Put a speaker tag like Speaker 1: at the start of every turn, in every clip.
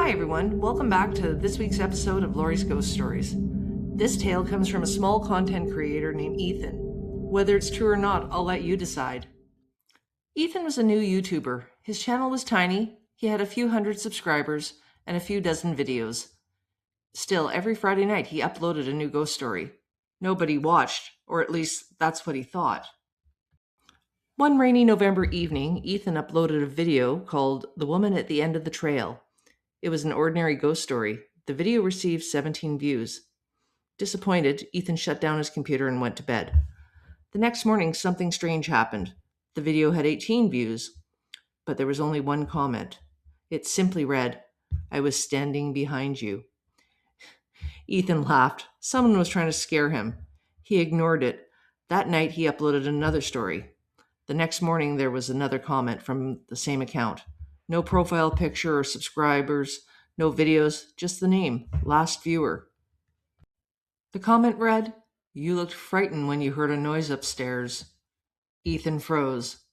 Speaker 1: Hi everyone, welcome back to this week's episode of Lori's Ghost Stories. This tale comes from a small content creator named Ethan. Whether it's true or not, I'll let you decide. Ethan was a new YouTuber. His channel was tiny, he had a few hundred subscribers, and a few dozen videos. Still, every Friday night he uploaded a new ghost story. Nobody watched, or at least that's what he thought. One rainy November evening, Ethan uploaded a video called The Woman at the End of the Trail. It was an ordinary ghost story. The video received 17 views. Disappointed, Ethan shut down his computer and went to bed. The next morning, something strange happened. The video had 18 views, but there was only one comment. It simply read, "I was standing behind you." Ethan laughed. Someone was trying to scare him. He ignored it. That night, he uploaded another story. The next morning, there was another comment from the same account. No profile picture or subscribers, no videos, just the name, last viewer. The comment read, "You looked frightened when you heard a noise upstairs." Ethan froze.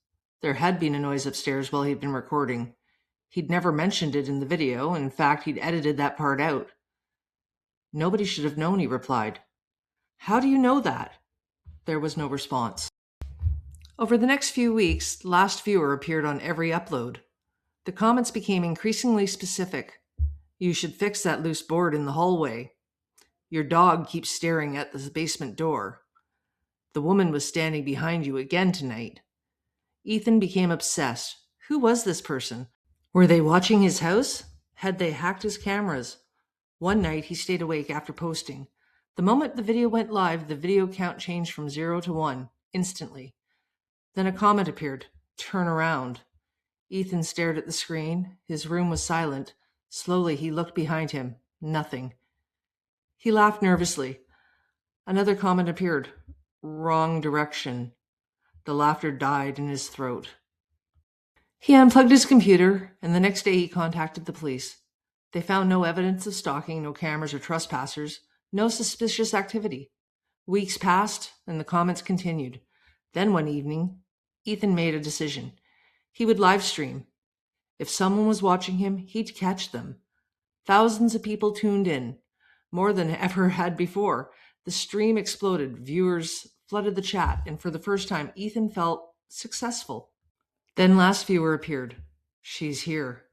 Speaker 1: There had been a noise upstairs while he'd been recording. He'd never mentioned it in the video. In fact, he'd edited that part out. "Nobody should have known," he replied. "How do you know that?" There was no response. Over the next few weeks, last viewer appeared on every upload. The comments became increasingly specific. "You should fix that loose board in the hallway." "Your dog keeps staring at the basement door." "The woman was standing behind you again tonight." Ethan became obsessed. Who was this person? Were they watching his house? Had they hacked his cameras? One night, he stayed awake after posting. The moment the video went live, the video count changed from 0 to 1, instantly. Then a comment appeared, "Turn around." Ethan stared at the screen. His room was silent. Slowly, he looked behind him. Nothing. He laughed nervously. Another comment appeared. "Wrong direction." The laughter died in his throat. He unplugged his computer, and the next day he contacted the police. They found no evidence of stalking, no cameras or trespassers, no suspicious activity. Weeks passed, and the comments continued. Then one evening, Ethan made a decision. He would live stream. If someone was watching him, he'd catch them. Thousands of people tuned in, more than ever had before. The stream exploded, viewers flooded the chat, and for the first time, Ethan felt successful. Then last viewer appeared. "She's here."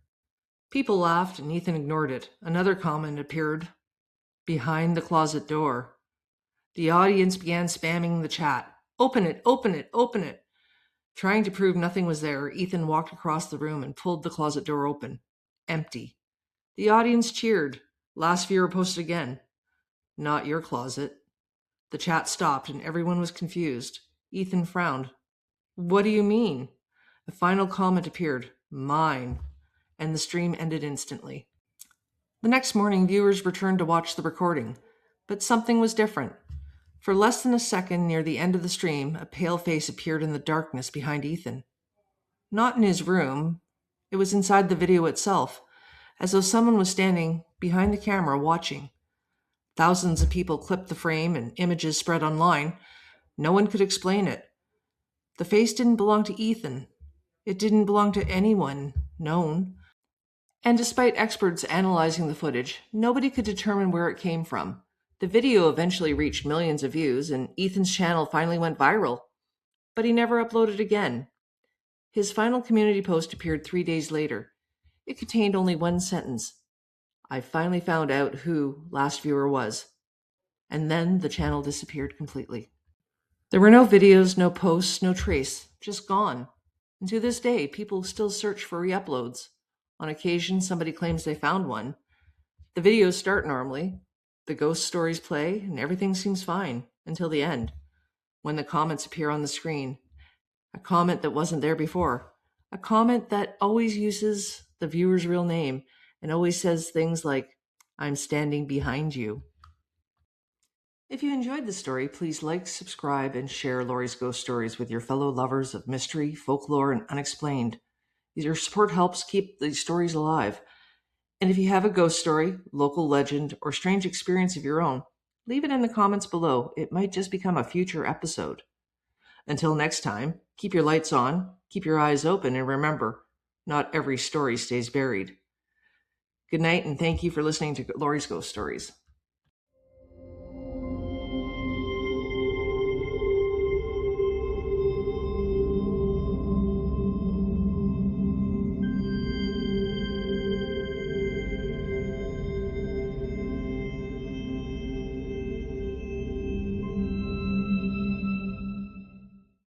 Speaker 1: People laughed, and Ethan ignored it. Another comment appeared. "Behind the closet door." The audience began spamming the chat. "Open it, open it, open it." Trying to prove nothing was there, Ethan walked across the room and pulled the closet door open. Empty. The audience cheered. Last viewer posted again. "Not your closet." The chat stopped and everyone was confused. Ethan frowned. "What do you mean?" A final comment appeared. "Mine." And the stream ended instantly. The next morning, viewers returned to watch the recording. But something was different. For less than a second near the end of the stream, a pale face appeared in the darkness behind Ethan. Not in his room. It was inside the video itself, as though someone was standing behind the camera watching. Thousands of people clipped the frame and images spread online. No one could explain it. The face didn't belong to Ethan. It didn't belong to anyone known. And despite experts analyzing the footage, nobody could determine where it came from. The video eventually reached millions of views, and Ethan's channel finally went viral. But he never uploaded again. His final community post appeared 3 days later. It contained only one sentence. "I finally found out who last viewer was." And then the channel disappeared completely. There were no videos, no posts, no trace, just gone. And to this day, people still search for re-uploads. On occasion, somebody claims they found one. The videos start normally. The ghost stories play, and everything seems fine until the end, when the comments appear on the screen. A comment that wasn't there before. A comment that always uses the viewer's real name and always says things like, "I'm standing behind you." If you enjoyed the story, please like, subscribe, and share Lori's Ghost Stories with your fellow lovers of mystery, folklore, and unexplained. Your support helps keep these stories alive. And if you have a ghost story, local legend, or strange experience of your own, leave it in the comments below. It might just become a future episode. Until next time, keep your lights on, keep your eyes open, and remember, not every story stays buried. Good night, and thank you for listening to Lori's Ghost Stories.